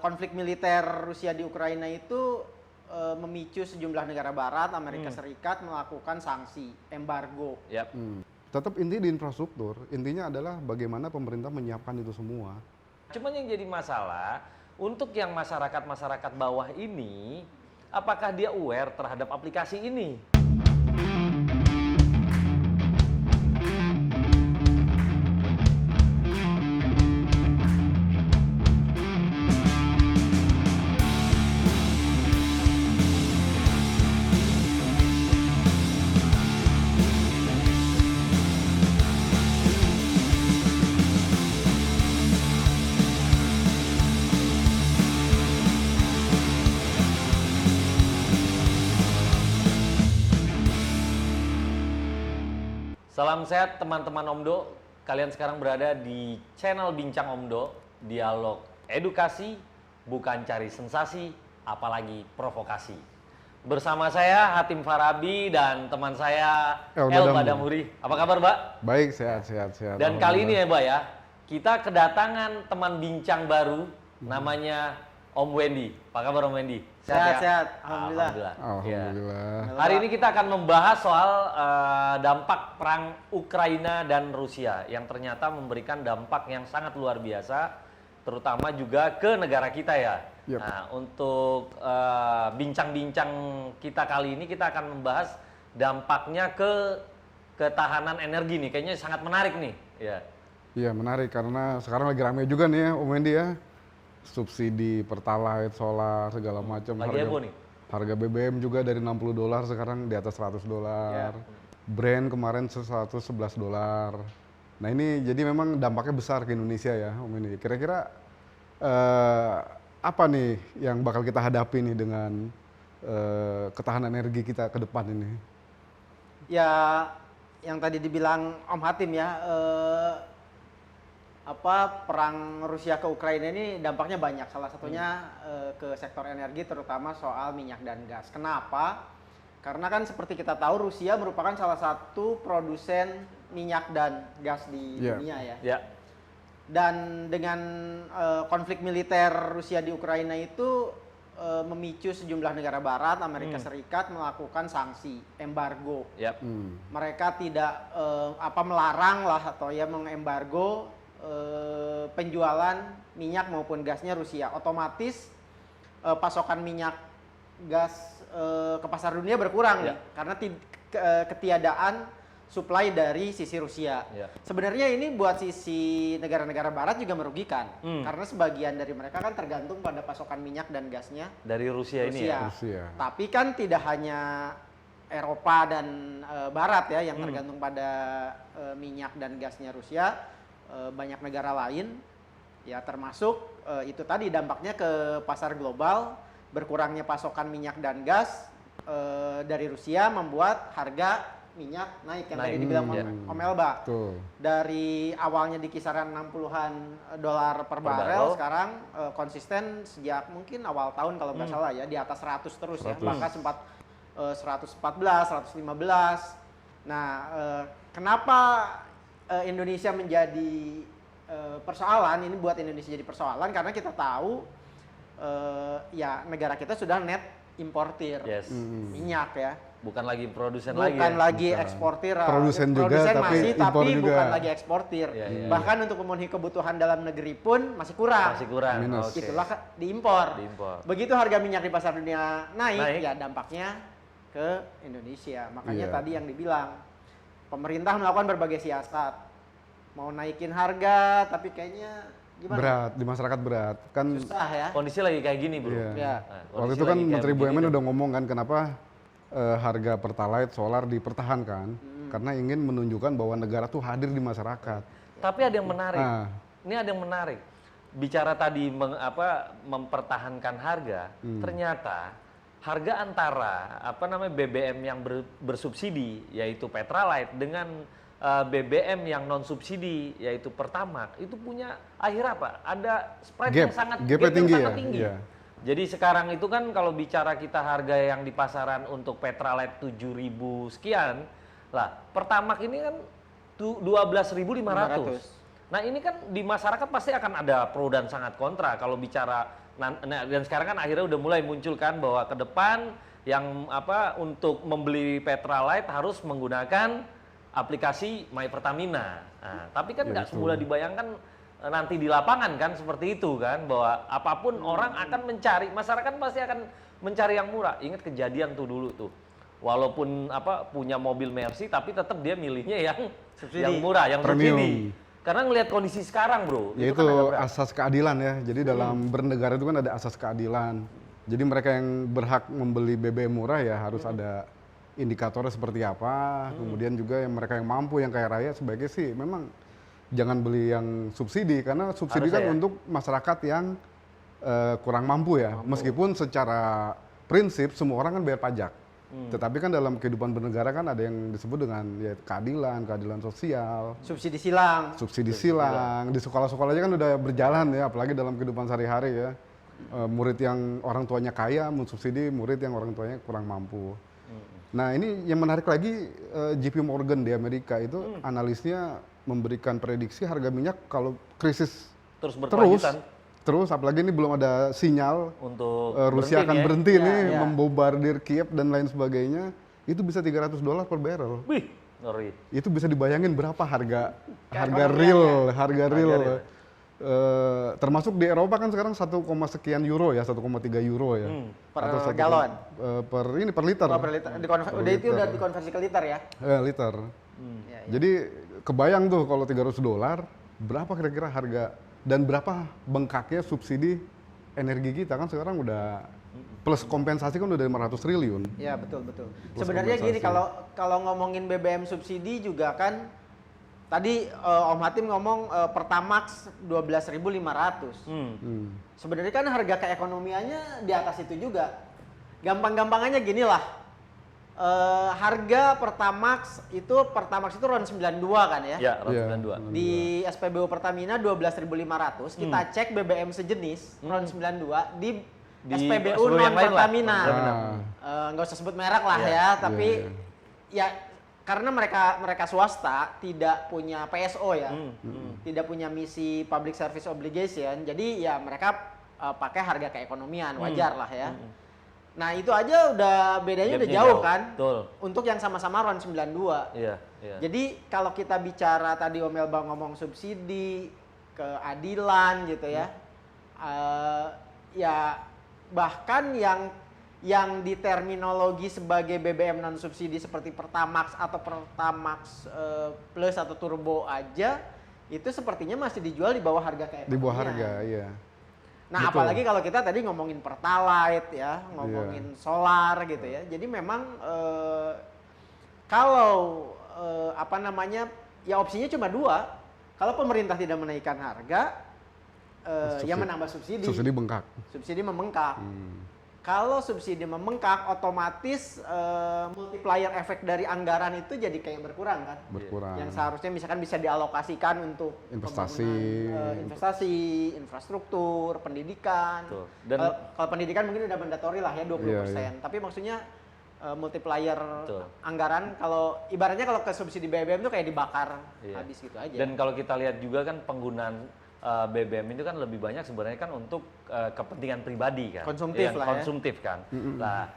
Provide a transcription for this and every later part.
Konflik militer Rusia di Ukraina itu memicu sejumlah negara barat, Amerika Serikat melakukan sanksi, embargo. Yap. Tetap inti di infrastruktur, intinya adalah bagaimana pemerintah menyiapkan itu semua. Cuman yang jadi masalah, untuk yang masyarakat bawah ini, apakah dia aware terhadap aplikasi ini? Salam sehat teman-teman Omdo, kalian sekarang berada di channel Bincang Omdo, dialog edukasi, bukan cari sensasi, apalagi provokasi. Bersama saya Hatim Farabi dan teman saya Elba Damuri. Apa kabar, Mbak? Baik, sehat. Dan kali ini ya, Mbak ya, kita kedatangan teman bincang baru, namanya Om Wendy. Apa kabar Om Wendy? Sehat. Alhamdulillah. Alhamdulillah. Hari ini kita akan membahas soal dampak perang Ukraina dan Rusia yang ternyata memberikan dampak yang sangat luar biasa, terutama juga ke negara kita ya. Yep. Nah, untuk bincang-bincang kita kali ini kita akan membahas dampaknya ke ketahanan energi nih. Kayaknya sangat menarik nih. Ya. Iya, menarik karena sekarang lagi ramai juga nih ya, Om Wendy ya. Subsidi Pertalite, solar, segala macam. Lagi heboh nih. Harga BBM juga dari $60 sekarang di atas $100. Ya. Brand kemarin $111. Nah ini jadi memang dampaknya besar ke Indonesia ya, Om Wendy. Kira-kira apa nih yang bakal kita hadapi nih dengan ketahanan energi kita ke depan ini? Ya, yang tadi dibilang Om Hatim ya, perang Rusia ke Ukraina ini dampaknya banyak. Salah satunya ke sektor energi, terutama soal minyak dan gas. Kenapa? Karena kan seperti kita tahu Rusia merupakan salah satu produsen minyak dan gas di dunia ya. Ya. Dan dengan konflik militer Rusia di Ukraina itu memicu sejumlah negara barat, Amerika Serikat melakukan sanksi, embargo. Yap. Mereka tidak melarang lah atau ya mengembargo penjualan minyak maupun gasnya Rusia. Otomatis pasokan minyak gas ke pasar dunia berkurang nih, karena ketiadaan suplai dari sisi Rusia. Sebenarnya ini buat sisi negara-negara barat juga merugikan, karena sebagian dari mereka kan tergantung pada pasokan minyak dan gasnya dari Rusia ini ya. Rusia. Tapi kan tidak hanya Eropa dan barat ya yang tergantung pada minyak dan gasnya Rusia. Banyak negara lain ya, termasuk itu tadi dampaknya ke pasar global. Berkurangnya pasokan minyak dan gas dari Rusia membuat harga minyak naik yang tadi dibilang Om Elba. Dari awalnya di kisaran 60-an dolar per barel, sekarang konsisten sejak mungkin awal tahun kalau nggak salah ya, di atas 100 terus 100. Ya, bahkan sempat 114, 115. Nah, kenapa Indonesia menjadi persoalan? Ini buat Indonesia jadi persoalan karena kita tahu ya negara kita sudah net importir minyak ya. Bukan lagi produsen bukan lagi eksportir. Produsen juga, masih, tapi juga. bukan lagi eksportir. Bahkan untuk memenuhi kebutuhan dalam negeri pun masih kurang. Minus. Itulah diimpor. Begitu harga minyak di pasar dunia naik. Ya dampaknya ke Indonesia. Makanya tadi yang dibilang, pemerintah melakukan berbagai siasat, mau naikin harga, tapi kayaknya gimana? Berat, di masyarakat berat. Kan susah ya. Kondisi lagi kayak gini, Bro. Ya. Waktu itu kan Menteri BUMN udah ngomong kan kenapa harga Pertalite, solar dipertahankan, karena ingin menunjukkan bahwa negara tuh hadir di masyarakat. Tapi ada yang menarik. Ini ada yang menarik. Bicara tadi mempertahankan harga, ternyata harga antara BBM yang bersubsidi yaitu Pertalite dengan BBM yang non subsidi yaitu Pertamax itu punya ada spread yang sangat tinggi. Ya. Jadi sekarang itu kan kalau bicara kita harga yang di pasaran untuk Pertalite 7.000 sekian, lah Pertamax ini kan 12.500. Nah ini kan di masyarakat pasti akan ada pro dan sangat kontra kalau bicara, dan sekarang kan akhirnya udah mulai muncul kan bahwa ke depan yang untuk membeli Petralite harus menggunakan aplikasi My Pertamina. Nah, tapi kan nggak semula dibayangkan nanti di lapangan kan seperti itu kan, bahwa apapun orang akan mencari, masyarakat pasti akan mencari yang murah. Ingat kejadian tuh dulu tuh, walaupun punya mobil Mercy tapi tetap dia milihnya yang murah, yang subsidi. Karena ngelihat kondisi sekarang bro, ya itu kan asas keadilan ya. Jadi dalam bernegara itu kan ada asas keadilan. Jadi mereka yang berhak membeli BBM murah ya harus ada indikatornya seperti apa. Kemudian juga yang mereka yang mampu, yang kaya raya sebaiknya sih memang jangan beli yang subsidi, karena subsidi harusnya kan untuk masyarakat yang kurang mampu ya. Meskipun secara prinsip semua orang kan bayar pajak. Tetapi kan dalam kehidupan bernegara kan ada yang disebut dengan ya keadilan sosial. Subsidi silang. Subsidi silang. Di sekolah-sekolah aja kan udah berjalan ya, apalagi dalam kehidupan sehari-hari ya. Murid yang orang tuanya kaya mensubsidi murid yang orang tuanya kurang mampu. Nah ini yang menarik lagi, JP Morgan di Amerika itu analisnya memberikan prediksi harga minyak kalau krisis terus berkelanjutan. Terus apalagi ini belum ada sinyal untuk Rusia akan berhenti nih ya. membombardir Kiev dan lain sebagainya, itu bisa $300 per barrel. Wih, ngeri. Itu bisa dibayangin berapa harga real. Termasuk di Eropa kan sekarang 1, sekian euro ya, 1,3 euro ya. Per atau galon. Per liter. Oh, per liter. Itu udah dikonversi ke liter ya? Liter. Ya. Jadi kebayang tuh kalau $300, berapa kira-kira harga dan berapa bengkaknya subsidi energi kita kan sekarang udah plus kompensasi kan udah 500 triliun. Ya betul. Sebenarnya gini, kalau ngomongin BBM subsidi juga kan tadi Om Hatim ngomong Pertamax 12.500. Sebenarnya kan harga keekonomiannya di atas itu juga. Gampang-gampangannya gini lah. Harga Pertamax itu RON 92 kan ya? Ya, RON 92. Di SPBU Pertamina 12.500. Kita cek BBM sejenis RON 92 di SPBU non Pertamina. Nggak usah sebut merek lah ya, tapi ya karena mereka swasta tidak punya PSO ya, tidak punya misi public service obligation, jadi ya mereka pakai harga keekonomian, wajar lah ya. Nah itu aja udah bedanya udah jauh kan. Betul. Untuk yang sama-sama RON 92. Iya. Jadi kalau kita bicara tadi Om Elbang ngomong subsidi, keadilan gitu ya. Ya bahkan yang di terminologi sebagai BBM non subsidi seperti Pertamax atau Pertamax Plus atau Turbo aja itu sepertinya masih dijual di bawah harga keekonomian. Di bawah harga, iya. Nah, betul. Apalagi kalau kita tadi ngomongin Pertalite ya, ngomongin solar gitu ya. Jadi memang kalau ya opsinya cuma 2. Kalau pemerintah tidak menaikkan harga, ya menambah subsidi. Subsidi bengkak. Subsidi membengkak. Kalau subsidi membengkak, otomatis multiplier efek dari anggaran itu jadi kayak berkurang kan? Berkurang. Yang seharusnya misalkan bisa dialokasikan untuk investasi, infrastruktur, pendidikan. Kalau pendidikan mungkin udah mandatori lah ya 20%. Iya. Tapi maksudnya multiplier anggaran, kalau ibaratnya kalau ke subsidi BBM itu kayak dibakar habis gitu aja. Dan kalau kita lihat juga kan penggunaan BBM itu kan lebih banyak sebenarnya kan untuk kepentingan pribadi kan, konsumtif kan. Nah,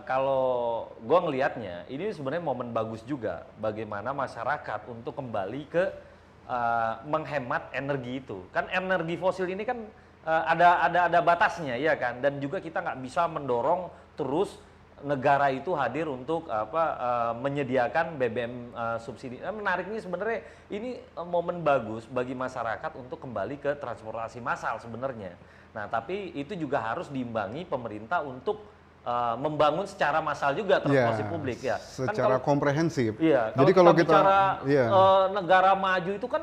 kalau gue ngelihatnya ini sebenarnya momen bagus juga bagaimana masyarakat untuk kembali ke menghemat energi itu. Kan energi fosil ini kan ada batasnya ya kan, dan juga kita nggak bisa mendorong terus negara itu hadir untuk menyediakan BBM subsidi. Menariknya sebenarnya ini momen bagus bagi masyarakat untuk kembali ke transportasi massal sebenarnya. Nah, tapi itu juga harus diimbangi pemerintah untuk membangun secara massal juga transportasi publik ya. Secara komprehensif. Iya. Jadi kalau kita bicara negara maju itu kan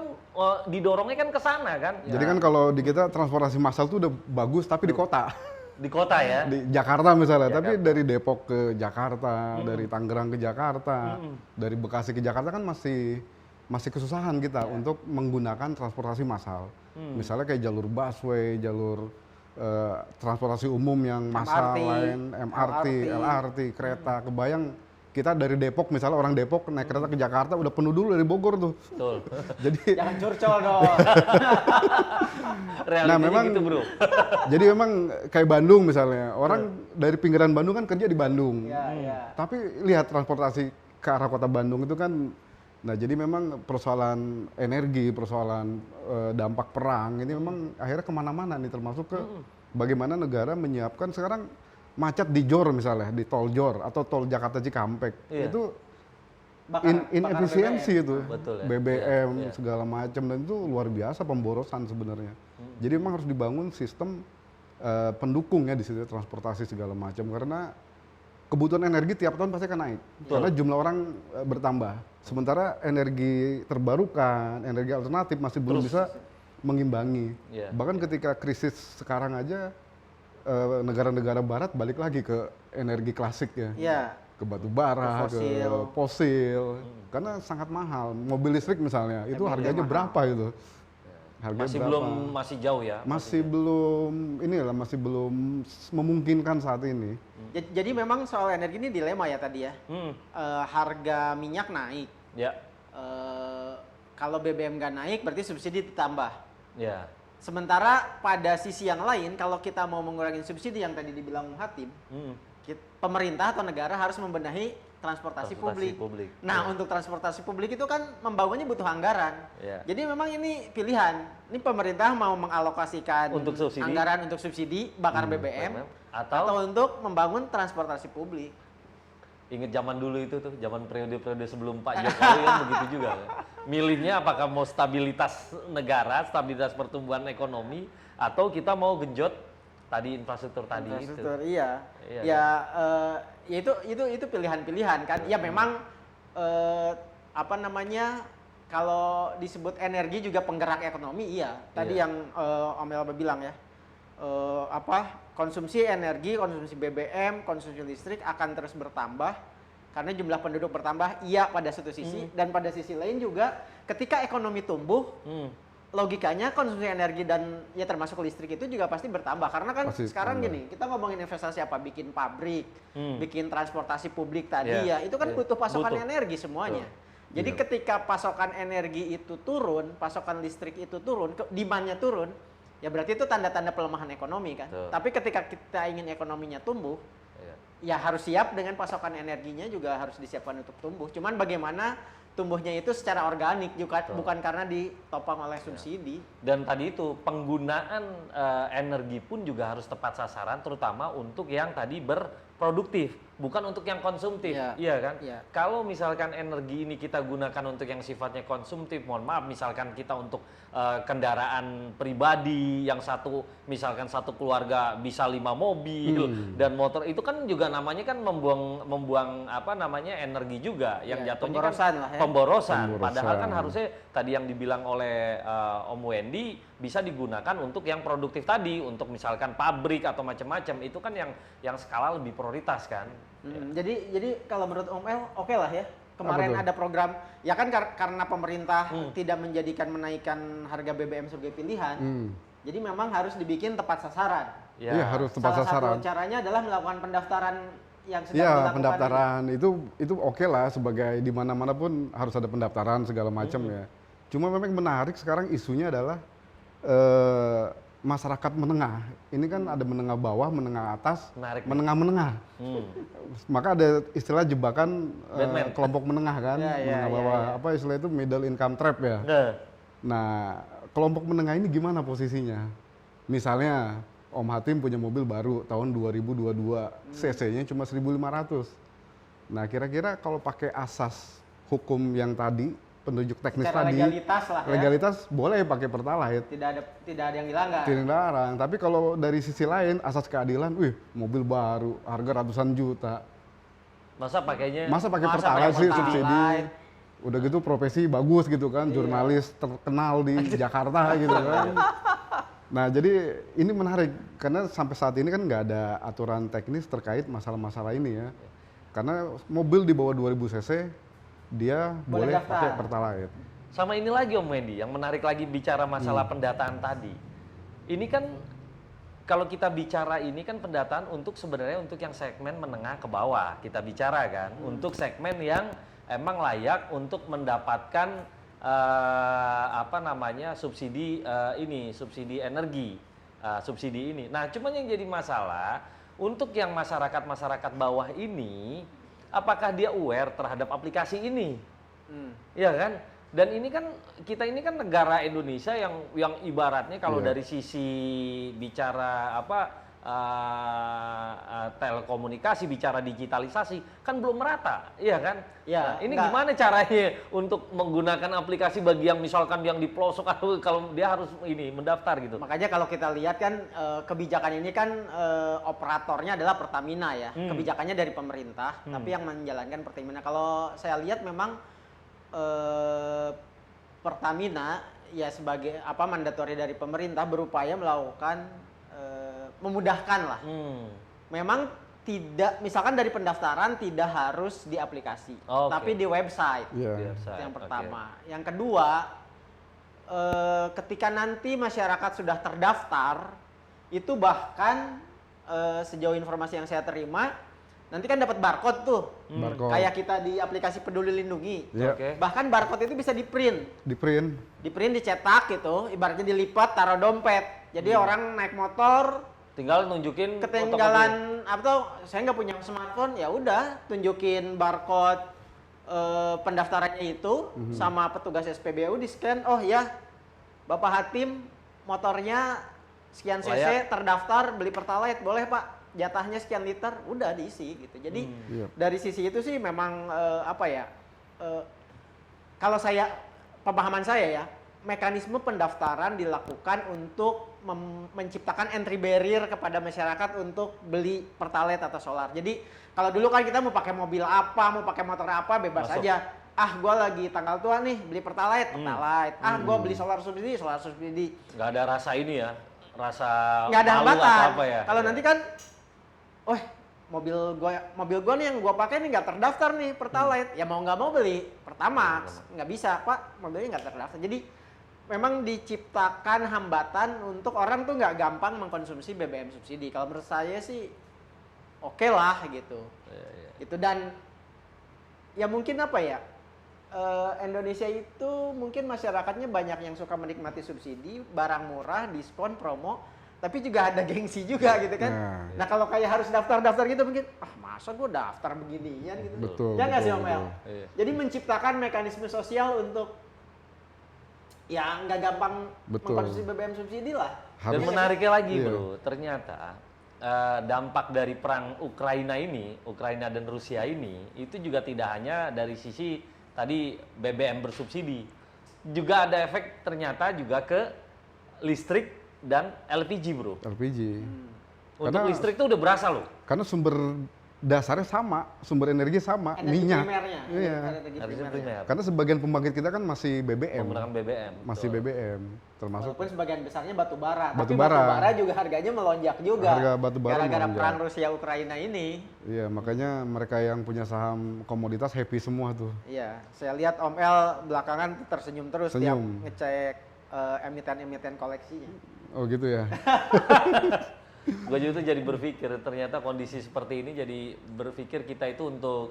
didorongnya kan ke sana kan. Jadi kan kalau di kita transportasi massal itu udah bagus tapi di kota. Di kota ya? Di Jakarta misalnya, tapi dari Depok ke Jakarta, dari Tangerang ke Jakarta, dari Bekasi ke Jakarta kan masih kesusahan kita untuk menggunakan transportasi massal. Misalnya kayak jalur busway, jalur transportasi umum yang massal lain, MRT, LRT, kereta, kebayang kita dari Depok misalnya, orang Depok naik kereta ke Jakarta udah penuh dulu dari Bogor tuh. Betul. Jadi Jangan curcol dong. Realitanya memang gitu, Bro. jadi memang kayak Bandung misalnya, orang dari pinggiran Bandung kan kerja di Bandung. Ya. Tapi lihat transportasi ke arah kota Bandung itu kan, nah jadi memang persoalan energi, persoalan dampak perang ini memang akhirnya kemana-mana nih, termasuk ke bagaimana negara menyiapkan sekarang macet di JOR misalnya, di tol JOR atau tol Jakarta Cikampek. Iya. Itu Bakar inefisiensi BBM. itu, Betul ya. BBM Iya. segala macam, dan itu luar biasa pemborosan sebenarnya. Jadi memang harus dibangun sistem pendukung ya di situ, transportasi segala macam, karena kebutuhan energi tiap tahun pasti akan naik karena jumlah orang bertambah. Sementara energi terbarukan, energi alternatif masih belum bisa mengimbangi. Iya. Bahkan ketika krisis sekarang aja negara-negara barat balik lagi ke energi klasik ya. Iya. Ke batu bara, Ke ke fosil, karena sangat mahal. Mobil listrik misalnya, itu harganya mahal. berapa itu? Harganya Masih berapa? belum, masih jauh ya. Masih belum, inilah masih belum memungkinkan saat ini. Jadi memang soal energi ini dilema ya tadi ya. Harga minyak naik. Ya, Kalau BBM nggak naik berarti subsidi ditambah. ya. Sementara pada sisi yang lain kalau kita mau mengurangi subsidi yang tadi dibilang Hatim, pemerintah atau negara harus membenahi transportasi publik. Nah, untuk transportasi publik itu kan membangunnya butuh anggaran. Ya. Jadi memang ini pilihan. Ini pemerintah mau mengalokasikan Untuk subsidi. anggaran untuk subsidi bakar BBM atau untuk membangun transportasi publik. Ingat zaman dulu itu tuh, zaman periode-periode sebelum Pak Jokowi kan begitu juga. Kan? Milihnya apakah mau stabilitas negara, stabilitas pertumbuhan ekonomi, atau kita mau genjot tadi infrastruktur tadi Infrastruktur, itu. iya. Iya, Ya itu pilihan-pilihan kan. Ya memang apa namanya, kalau disebut energi juga penggerak ekonomi, iya. Tadi Iya. yang Om Elba bilang ya, konsumsi energi, konsumsi BBM, konsumsi listrik akan terus bertambah karena jumlah penduduk bertambah, iya pada satu sisi, dan pada sisi lain juga ketika ekonomi tumbuh, logikanya konsumsi energi dan ya termasuk listrik itu juga pasti bertambah karena kan Pasti sekarang tambah. gini, kita ngomongin investasi apa, bikin pabrik, bikin transportasi publik tadi Iya, ya, itu kan iya. butuh pasokan Butuh. energi semuanya. Jadi ketika pasokan energi itu turun, pasokan listrik itu turun, demand-nya turun, ya berarti itu tanda-tanda pelemahan ekonomi kan. Betul. Tapi ketika kita ingin ekonominya tumbuh, Iya. ya harus siap dengan pasokan energinya juga harus disiapkan untuk tumbuh. Cuman bagaimana tumbuhnya itu secara organik juga, bukan karena ditopang oleh subsidi. Dan tadi itu penggunaan energi pun juga harus tepat sasaran, terutama untuk yang tadi berproduktif, bukan untuk yang konsumtif, Iya. iya kan? Iya. Kalau misalkan energi ini kita gunakan untuk yang sifatnya konsumtif, mohon maaf, misalkan kita untuk kendaraan pribadi, yang misalkan satu keluarga bisa 5 mobil dan motor, itu kan juga namanya kan membuang apa namanya energi juga, yang Iya, jatuhnya pemborosan kan lah ya. pemborosan. Pemborosan. Padahal kan harusnya tadi yang dibilang oleh Om Wendy bisa digunakan untuk yang produktif tadi, untuk misalkan pabrik atau macam-macam, itu kan yang skala lebih prioritas kan. Jadi kalau menurut Om El, oke lah ya. Kemarin Apa tuh? ada program, ya kan karena pemerintah tidak menjadikan menaikkan harga BBM sebagai pilihan, jadi memang harus dibikin tepat sasaran. Ya. Iya, harus tepat Salah sasaran. satu caranya adalah melakukan pendaftaran yang sedang Iya, dilakukan. pendaftaran itu oke lah, sebagai di mana-mana pun harus ada pendaftaran segala macam ya. Cuma memang menarik sekarang isunya adalah masyarakat menengah. Ini kan ada menengah bawah, menengah atas, Menarik nih. menengah-menengah. Maka ada istilah jebakan Batman. kelompok menengah kan, Iya, iya, menengah iya, bawah. iya. Apa istilah itu, middle income trap ya. Nah, Nah, kelompok menengah ini gimana posisinya? Misalnya Om Hatim punya mobil baru tahun 2022, cc-nya cuma 1.500. Nah, kira-kira kalau pakai asas hukum yang tadi, penunjuk teknis Secara tadi, legalitas lah ya. legalitas boleh pakai pertalite, Tidak ada yang dilanggar. tidak larang. Tapi kalau dari sisi lain, asas keadilan, wih, mobil baru, harga ratusan juta. masa pakainya Masa pakai Masa pertalite pakai sih pertalite? subsidi? Udah gitu profesi bagus gitu kan, Iya. jurnalis terkenal di Jakarta gitu kan. Nah, jadi ini menarik karena sampai saat ini kan nggak ada aturan teknis terkait masalah-masalah ini ya. Karena mobil di bawah 2000 cc dia Boleh boleh daftar. pakai pertalite. sama ini lagi Om Wendy, yang menarik lagi bicara masalah pendataan tadi. Ini kan kalau kita bicara ini kan pendataan untuk sebenarnya untuk yang segmen menengah ke bawah kita bicara kan, untuk segmen yang emang layak untuk mendapatkan apa namanya subsidi subsidi energi, subsidi ini. Nah, cuman yang jadi masalah untuk yang masyarakat bawah ini, apakah dia aware terhadap aplikasi ini? Iya kan? Dan ini kan kita ini kan negara Indonesia yang ibaratnya kalau dari sisi bicara telekomunikasi, bicara digitalisasi kan belum merata, iya kan? Ya, nah, ini gimana caranya untuk menggunakan aplikasi bagi yang misalkan yang di pelosok atau kalau dia harus ini mendaftar gitu? Makanya kalau kita lihat kan kebijakan ini kan operatornya adalah Pertamina ya, kebijakannya dari pemerintah, tapi yang menjalankan Pertamina. Kalau saya lihat memang Pertamina ya sebagai mandatori dari pemerintah berupaya melakukan memudahkan lah. Memang tidak, misalkan dari pendaftaran tidak harus di aplikasi, tapi di website. Itu yang pertama. Yang kedua, ketika nanti masyarakat sudah terdaftar, itu bahkan sejauh informasi yang saya terima, nanti kan dapat barcode tuh, kayak kita di aplikasi Peduli Lindungi. Bahkan barcode itu bisa di-print, dicetak gitu, ibaratnya dilipat, taruh dompet. Jadi orang naik motor, tinggal nunjukin ketinggalan saya nggak punya smartphone, ya udah tunjukin barcode pendaftarannya itu sama petugas SPBU, di scan, oh ya Bapak Hatim motornya sekian cc terdaftar beli Pertalite, boleh Pak jatahnya sekian liter, udah diisi gitu. Jadi dari sisi itu sih memang kalau pemahaman saya ya, mekanisme pendaftaran dilakukan untuk menciptakan entry barrier kepada masyarakat untuk beli Pertalite atau solar. Jadi kalau dulu kan kita mau pakai mobil apa, mau pakai motor apa, bebas aja. Gue lagi tanggal tua nih, beli Pertalite. Gue beli solar subsidi. Nggak ada rasa ini ya, rasa nggak ada hambatan. Ya. Kalau nanti kan, mobil gua nih yang gua pakai nih nggak terdaftar nih Pertalite, ya mau nggak mau beli Pertamax, nggak bisa Pak, mobilnya nggak terdaftar. Jadi memang diciptakan hambatan untuk orang tuh nggak gampang mengkonsumsi BBM subsidi. Kalau menurut saya sih oke lah gitu. Itu, dan ya mungkin Indonesia itu mungkin masyarakatnya banyak yang suka menikmati subsidi, barang murah, diskon, promo, tapi juga ada gengsi juga gitu kan. Nah kalau kayak harus daftar-daftar gitu mungkin, masa gue daftar beginian gitu. Betul. Ya nggak sih Om El? Jadi menciptakan mekanisme sosial untuk ya nggak gampang mengkonsumsi BBM subsidi lah. Dan menariknya lagi bro, ternyata dampak dari perang Ukraina dan Rusia ini, itu juga tidak hanya dari sisi tadi BBM bersubsidi, juga ada efek ternyata juga ke listrik dan LPG bro. LPG. Untuk listrik itu udah berasa loh. Karena sumber dasarnya sama, sumber energi sama, minyak. Energi primer. Karena sebagian pembangkit kita kan masih BBM. Menggunakan BBM. Masih BBM, termasuk. Walaupun sebagian besarnya batu bara. Batu Tapi bara. batu bara juga harganya melonjak juga. Harga batu bara gara-gara melonjak. perang Rusia Ukraina ini. Iya, makanya mereka yang punya saham komoditas happy semua tuh. Iya, saya lihat Om El belakangan tersenyum terus tiap ngecek emiten-emiten koleksinya. Oh gitu ya. Gue juga tuh jadi berpikir ternyata kondisi seperti ini, jadi berpikir kita itu untuk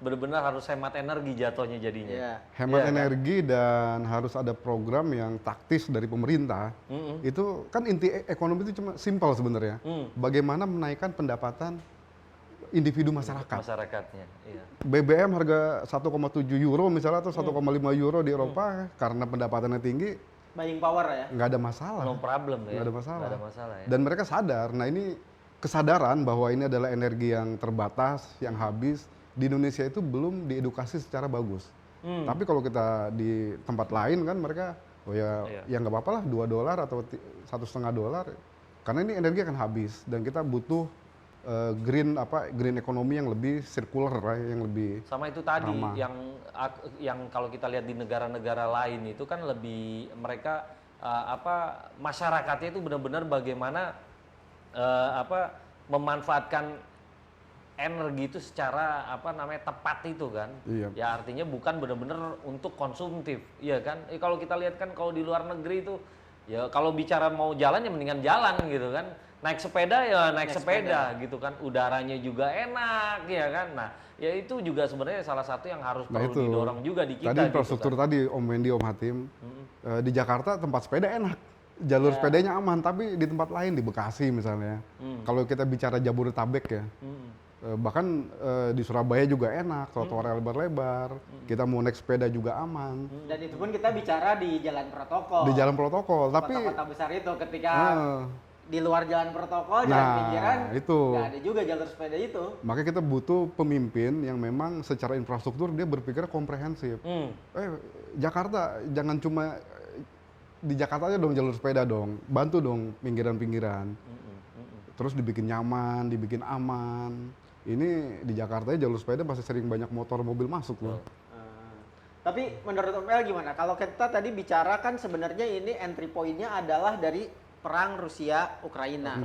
benar-benar harus hemat energi jatuhnya jadinya. Hemat energi dan harus ada program yang taktis dari pemerintah. Itu kan inti ekonomi itu cuma simpel sebenarnya. Bagaimana menaikkan pendapatan individu masyarakat. Masyarakatnya. Iya. BBM harga 1,7 euro misalnya atau 1,5 euro di Eropa karena pendapatannya tinggi. Buying power ya? Nggak ada masalah. No problem ya. Nggak ada masalah. Nggak ada masalah ya. Dan mereka sadar. Nah ini kesadaran bahwa ini adalah energi yang terbatas, yang habis. Di Indonesia itu belum diedukasi secara bagus. Tapi kalau kita di tempat lain kan mereka, ya nggak apa-apa lah $2 atau $1,5. Karena ini energi akan habis dan kita butuh green ekonomi yang lebih circular, yang lebih sama itu tadi ramah. yang kalau kita lihat di negara-negara lain itu kan lebih mereka masyarakatnya itu benar-benar bagaimana memanfaatkan energi itu secara tepat itu kan. Ya artinya bukan benar-benar untuk konsumtif, iya kan? Kalau kita lihat kan kalau di luar negeri itu Ya kalau bicara mau jalan ya mendingan jalan gitu kan. Naik sepeda ya naik sepeda gitu kan. Udaranya juga enak ya kan. Nah, ya itu juga sebenarnya salah satu yang harus Nah perlu itu, didorong juga di kita tadi gitu infrastruktur kan. tadi Om Wendy, Om Hatim, di Jakarta tempat sepeda enak, jalur sepedanya aman, tapi di tempat lain di Bekasi misalnya, kalau kita bicara Jabodetabek ya, bahkan di Surabaya juga enak, trotoarnya lebar-lebar, kita mau naik sepeda juga aman, Dan itu pun kita bicara di jalan protokol. di jalan protokol, tapi Kota-kota besar itu ketika eh, di luar jalan protokol, jalan Nah, pinggiran, itu. nggak ada juga jalur sepeda itu. makanya kita butuh pemimpin yang memang secara infrastruktur dia berpikir komprehensif. Jakarta jangan cuma di Jakarta aja dong jalur sepeda dong, bantu dong pinggiran-pinggiran. Terus dibikin nyaman, dibikin aman. Ini di Jakarta jalur sepeda masih sering banyak motor mobil masuk loh. Tapi menurut Om El gimana? Kalau kita tadi bicara kan sebenarnya ini entry point-nya adalah dari perang Rusia Ukraina.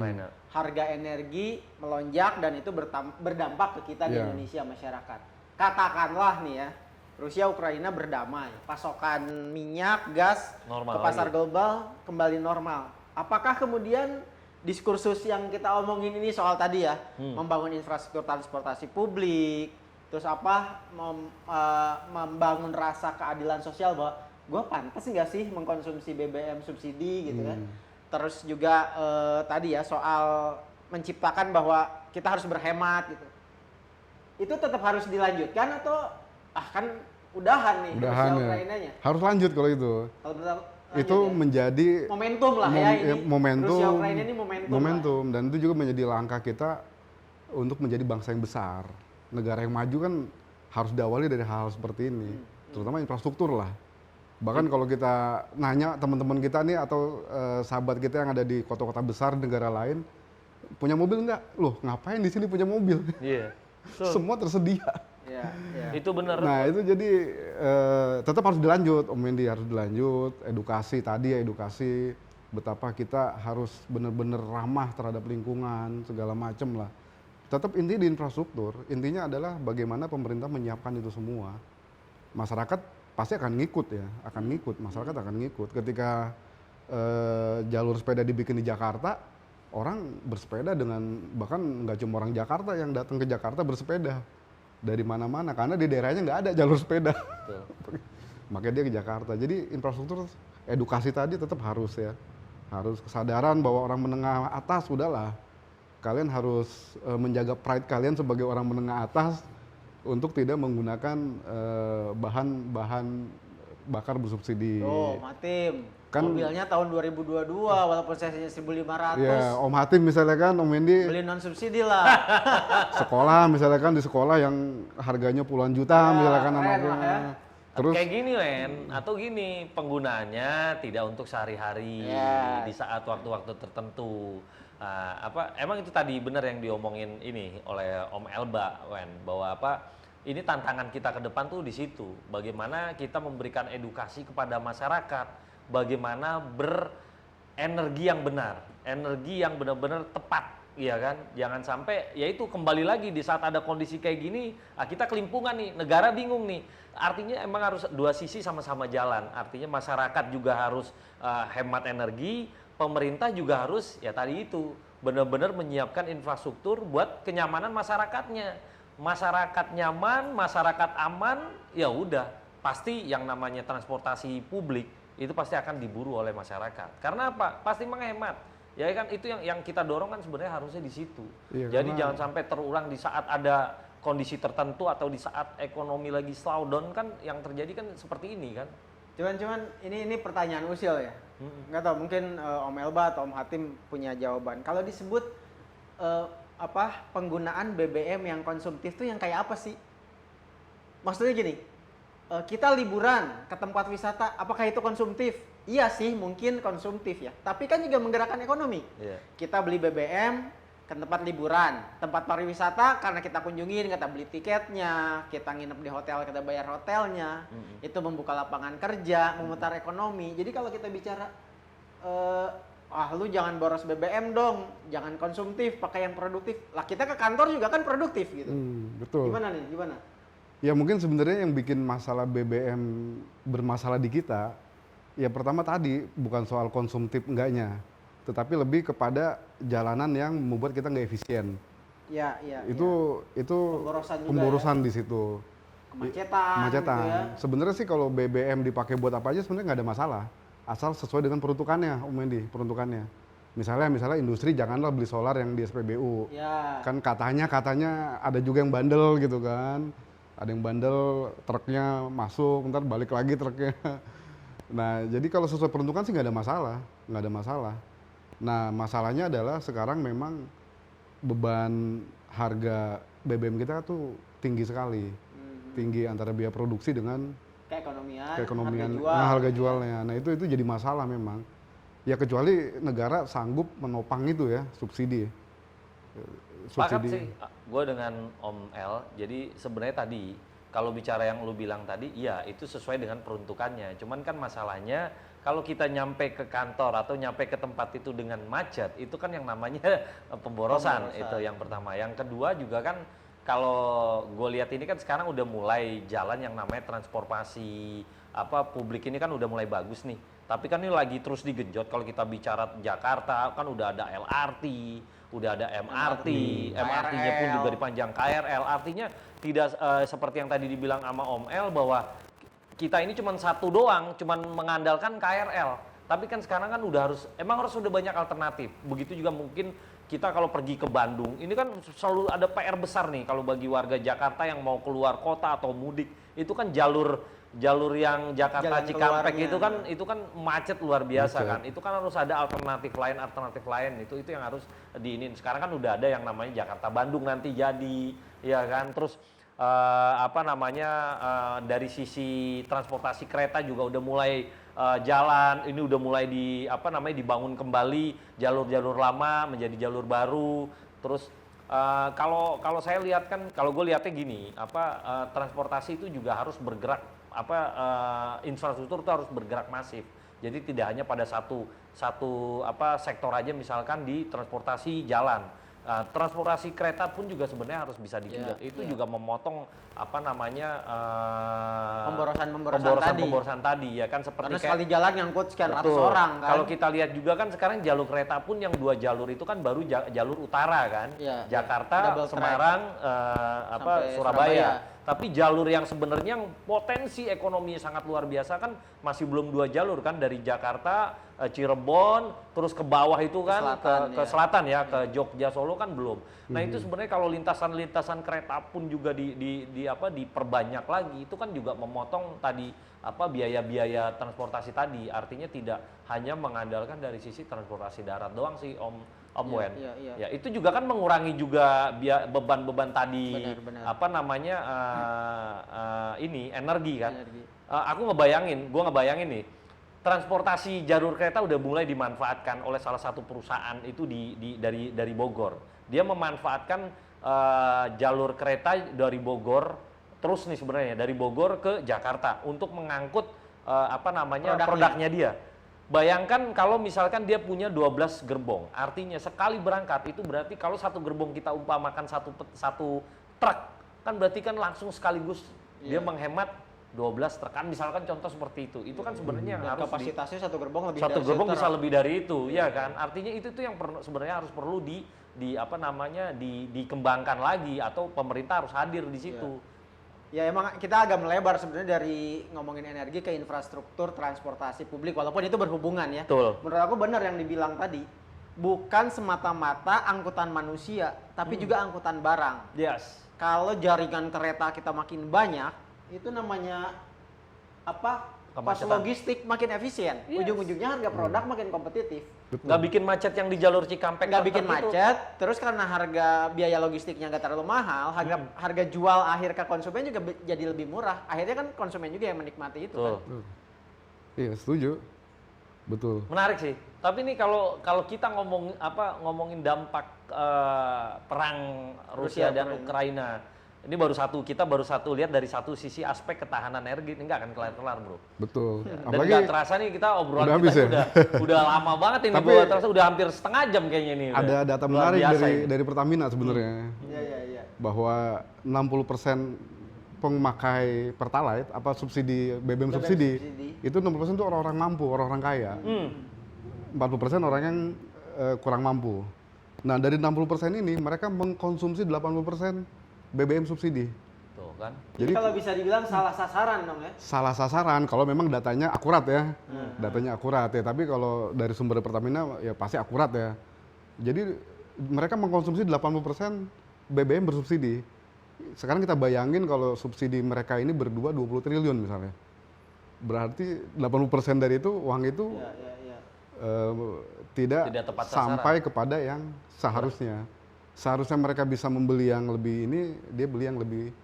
Harga energi melonjak dan itu berdampak ke kita di Iya. Indonesia masyarakat. Katakanlah nih ya, Rusia Ukraina berdamai, pasokan minyak, gas Normal ke pasar lagi. global kembali normal. Apakah kemudian diskursus yang kita omongin ini soal tadi ya, membangun infrastruktur transportasi publik, terus membangun rasa keadilan sosial bahwa gue pantas nggak sih mengkonsumsi BBM subsidi gitu kan? Terus juga tadi ya soal menciptakan bahwa kita harus berhemat gitu. Itu tetap harus dilanjutkan atau kan udahan nih Udahan Rusia ya. Ukrainanya? Harus lanjut kalau itu. Kalau tetap Itu lanjut ya? menjadi Momentum lah ya ini. momentum, Rusia Ukraina ini momentum. dan itu juga menjadi langkah kita untuk menjadi bangsa yang besar. Negara yang maju kan harus diawali dari hal-hal seperti ini, terutama infrastruktur lah. Bahkan kalau kita nanya teman-teman kita nih atau sahabat kita yang ada di kota-kota besar negara lain, punya mobil nggak? Loh ngapain di sini punya mobil? Iya. Semua tersedia. Ya, ya. Itu benar. Nah itu jadi tetap harus dilanjut, Om Wendy, harus dilanjut. Edukasi tadi ya, edukasi betapa kita harus benar-benar ramah terhadap lingkungan segala macam lah. Tetap inti di infrastruktur, intinya adalah bagaimana pemerintah menyiapkan itu semua. Masyarakat pasti akan ngikut ya, masyarakat akan ngikut. Ketika jalur sepeda dibikin di Jakarta, orang bersepeda dengan, bahkan nggak cuma orang Jakarta yang datang ke Jakarta bersepeda dari mana-mana karena di daerahnya nggak ada jalur sepeda. Makanya dia ke Jakarta. Jadi infrastruktur, edukasi tadi tetap harus ya, harus kesadaran bahwa orang menengah atas udahlah, kalian harus menjaga pride kalian sebagai orang menengah atas untuk tidak menggunakan bahan bakar bersubsidi. Tuh, Matim. Kan- Mobilnya tahun 2022 walaupun cc-nya 1.500. Ya, Om Hatim misalnya kan, Om Wendy Beli non subsidi lah. sekolah misalnya kan, di sekolah yang harganya puluhan juta Ya, misalnya kan keren anaknya. lah ya. Terus kayak gini Len, atau gini penggunaannya tidak untuk sehari-hari Yes. di saat waktu-waktu tertentu. Emang itu tadi benar yang diomongin ini oleh Om Elba Wen, bahwa ini tantangan kita ke depan tuh di situ. Bagaimana kita memberikan edukasi kepada masyarakat, bagaimana berenergi yang benar, energi yang benar-benar tepat. Iya kan, jangan sampai ya itu kembali lagi di saat ada kondisi kayak gini, kita kelimpungan nih, negara bingung nih. Artinya emang harus dua sisi sama-sama jalan. Artinya masyarakat juga harus hemat energi, pemerintah juga harus ya tadi itu benar-benar menyiapkan infrastruktur buat kenyamanan masyarakatnya. Masyarakat nyaman, masyarakat aman, ya udah pasti yang namanya transportasi publik itu pasti akan diburu oleh masyarakat. Karena apa? Pasti menghemat. Ya kan itu yang kita dorong kan sebenarnya harusnya di situ. Iya, Jadi karena- jangan sampai terulang di saat ada kondisi tertentu atau di saat ekonomi lagi slowdown kan yang terjadi kan seperti ini kan. Cuman ini pertanyaan usil ya. Nggak tahu mungkin Om Elba atau Om Hatim punya jawaban. Kalau disebut penggunaan BBM yang konsumtif tuh yang kayak apa sih? Maksudnya gini, kita liburan ke tempat wisata, apakah itu konsumtif? Iya sih, mungkin konsumtif ya. Tapi kan juga menggerakkan ekonomi. Iya. Kita beli BBM ke tempat liburan, tempat pariwisata karena kita kunjungin, kita beli tiketnya, kita nginep di hotel, kita bayar hotelnya, itu membuka lapangan kerja, memutar ekonomi. Jadi kalau kita bicara, lu jangan boros BBM dong, jangan konsumtif, pakai yang produktif. Lah kita ke kantor juga kan produktif gitu. betul. Gimana nih, gimana? Ya mungkin sebenarnya yang bikin masalah BBM bermasalah di kita Ya pertama tadi bukan soal konsumtif enggaknya, tetapi lebih kepada jalanan yang membuat kita nggak efisien. Ya, ya. Itu Pemborosan juga pemborosan di situ. Kemacetan. Gitu ya. Sebenarnya sih kalau BBM dipakai buat apa aja sebenarnya nggak ada masalah, asal sesuai dengan peruntukannya, Om Mendy, peruntukannya. Misalnya industri janganlah beli solar yang di SPBU. Ya. Kan katanya ada juga yang bandel gitu kan. Ada yang bandel, truknya masuk, ntar balik lagi truknya. Nah, jadi kalau sesuai peruntukan sih nggak ada masalah. Nah, masalahnya adalah sekarang memang beban harga BBM kita tuh tinggi sekali. Tinggi antara biaya produksi dengan keekonomian, harga jualnya. Nah, itu jadi masalah memang. Ya kecuali negara sanggup menopang itu ya, subsidi. Sepakat sih gue dengan Om El. Jadi sebenarnya tadi kalau bicara yang lu bilang tadi, iya itu sesuai dengan peruntukannya. Cuman kan masalahnya kalau kita nyampe ke kantor atau nyampe ke tempat itu dengan macet, itu kan yang namanya pemborosan. Itu yang pertama. Yang kedua juga kan kalau gue lihat ini kan sekarang udah mulai jalan yang namanya transportasi publik ini kan udah mulai bagus nih. Tapi kan ini lagi terus digenjot. Kalau kita bicara Jakarta kan udah ada LRT, udah ada MRT, MRT-nya pun juga dipanjang KRL. Artinya tidak seperti yang tadi dibilang sama Om El bahwa kita ini cuma satu doang, cuma mengandalkan KRL. Tapi kan sekarang kan emang harus udah banyak alternatif. Begitu juga mungkin kita kalau pergi ke Bandung, ini kan selalu ada PR besar nih kalau bagi warga Jakarta yang mau keluar kota atau mudik, itu kan jalur yang Jakarta Cikampek itu kan macet luar biasa kan. Itu kan harus ada alternatif lain itu yang harus diinin. Sekarang kan udah ada yang namanya Jakarta Bandung nanti jadi, ya kan. Terus dari sisi transportasi kereta juga udah mulai jalan, ini udah mulai dibangun kembali jalur-jalur lama menjadi jalur baru. Terus kalau saya lihat kan, kalau gue lihatnya gini, transportasi itu juga harus bergerak, infrastruktur itu harus bergerak masif. Jadi tidak hanya pada satu sektor aja, misalkan di transportasi jalan. Transportasi kereta pun juga sebenarnya harus bisa digenjot. Itu juga memotong pemborosan tadi ya kan, seperti karena sekali jalan ngangkut sekian ratus orang kan. Kalau kita lihat juga kan sekarang jalur kereta pun yang 2 jalur itu kan baru jalur utara kan. Jakarta, Semarang, Surabaya. Tapi jalur yang sebenarnya yang potensi ekonomi sangat luar biasa kan masih belum 2 jalur kan, dari Jakarta, Cirebon, terus ke bawah itu kan ke selatan ya, ke Jogja, Solo kan belum. Nah itu sebenarnya kalau lintasan kereta pun juga diperbanyak lagi, itu kan juga memotong tadi biaya-biaya transportasi tadi. Artinya tidak hanya mengandalkan dari sisi transportasi darat doang sih Om Wen. Ya itu juga kan mengurangi juga beban-beban tadi. Benar. Energi kan. Aku ngebayangin nih, transportasi jalur kereta udah mulai dimanfaatkan oleh salah satu perusahaan itu dari Bogor. Dia memanfaatkan jalur kereta dari Bogor terus nih sebenarnya dari Bogor ke Jakarta untuk mengangkut produknya dia. Bayangkan kalau misalkan dia punya 12 gerbong, artinya sekali berangkat itu berarti kalau satu gerbong kita umpamakan satu truk, kan berarti kan langsung sekaligus dia menghemat 12 truk kan, misalkan contoh seperti itu. Itu kan sebenarnya yang harus kapasitasnya satu gerbong bisa lebih dari itu, ya kan? Artinya itu yang sebenarnya harus perlu dikembangkan lagi, atau pemerintah harus hadir di situ. Ya emang kita agak melebar sebenarnya dari ngomongin energi ke infrastruktur transportasi publik, walaupun itu berhubungan ya. Betul. Menurut aku benar yang dibilang tadi, bukan semata-mata angkutan manusia, tapi juga angkutan barang. Yes. Kalau jaringan kereta kita makin banyak, itu namanya pas logistik makin efisien. Yes. Ujung-ujungnya harga produk makin kompetitif. Nggak bikin macet yang di jalur Cikampek. Nggak bikin macet, terus karena biaya logistiknya nggak terlalu mahal, harga jual akhir ke konsumen juga jadi lebih murah. Akhirnya kan konsumen juga yang menikmati itu. Kan. Iya, setuju. Betul. Menarik sih. Tapi ini kalau kita ngomongin dampak perang Rusia dan Ukraina. Ini kita baru satu lihat dari satu sisi aspek ketahanan energi, ini nggak akan kelar-kelar, bro. Betul. Dan nggak terasa nih kita obrolan udah lama banget ini. Tapi terasa udah hampir setengah jam kayaknya ini. Ada data menarik dari Pertamina sebenarnya. Iya. Bahwa 60% pemakai Pertalite apa subsidi BBM subsidi itu 60% itu orang-orang mampu, orang-orang kaya. 40% orang yang kurang mampu. Nah, dari 60% ini mereka mengkonsumsi 80% BBM subsidi. Tuh kan. Jadi kalau bisa dibilang salah sasaran dong ya. Salah sasaran kalau memang datanya akurat ya. Datanya akurat ya, tapi kalau dari sumber Pertamina ya pasti akurat ya. Jadi mereka mengkonsumsi 80% BBM bersubsidi. Sekarang kita bayangin kalau subsidi mereka ini berdua 20 triliun misalnya. Berarti 80% dari itu uang itu tidak tepat sampai kepada yang seharusnya. Seharusnya mereka bisa membeli yang lebih ini, dia beli yang lebih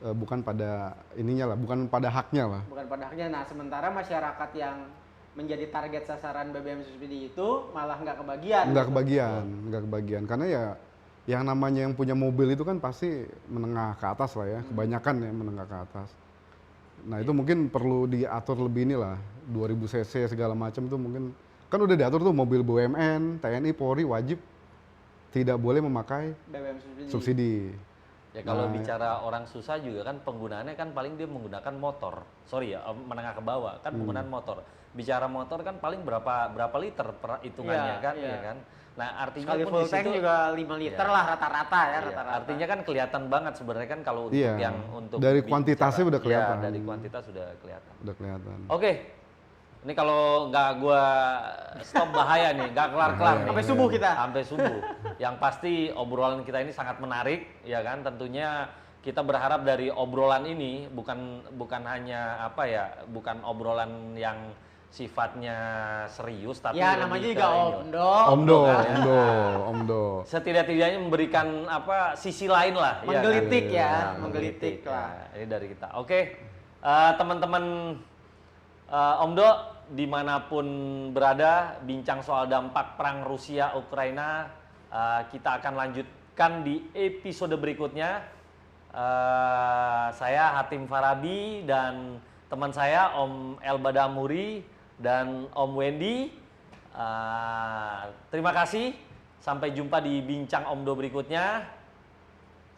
bukan pada ininya lah, bukan pada haknya lah. Bukan pada haknya. Nah, sementara masyarakat yang menjadi target sasaran BBM subsidi itu malah nggak kebagian. Nggak kebagian. Karena ya yang namanya yang punya mobil itu kan pasti menengah ke atas lah ya, kebanyakan ya menengah ke atas. Nah itu mungkin perlu diatur lebih inilah, 2000 cc segala macam itu mungkin, kan udah diatur tuh mobil BUMN, TNI, Polri wajib tidak boleh memakai BBM subsidi. Ya kalau bicara orang susah juga kan penggunaannya kan paling dia menggunakan motor. Sorry ya, menengah ke bawah kan penggunaan motor. Bicara motor kan paling berapa liter per hitungannya kan, ya kan. Nah artinya sekali pun full tank juga 5 liter lah rata-rata ya, rata-rata. Artinya kan kelihatan banget sebenarnya kan kalau untuk yang untuk dari kuantitasnya udah kelihatan. Dari kuantitas sudah kelihatan. Udah kelihatan. Oke. Ini kalau nggak gua stop bahaya nih, nggak kelar-kelar nih. Sampai subuh kita. Sampai subuh. Yang pasti obrolan kita ini sangat menarik, ya kan? Tentunya kita berharap dari obrolan ini bukan hanya apa ya, bukan obrolan yang sifatnya serius, tapi ya namanya juga omdo. Setidak-tidaknya memberikan apa sisi lain lah, menggelitik ya, menggelitik lah. Ini dari kita. Oke, teman-teman Omdo dimanapun berada, bincang soal dampak perang Rusia Ukraina kita akan lanjutkan di episode berikutnya. Saya Hatim Farabi dan teman saya Om Elbadamuri dan Om Wendy. Terima kasih. Sampai jumpa di bincang Omdo berikutnya.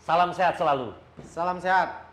Salam sehat selalu. Salam sehat.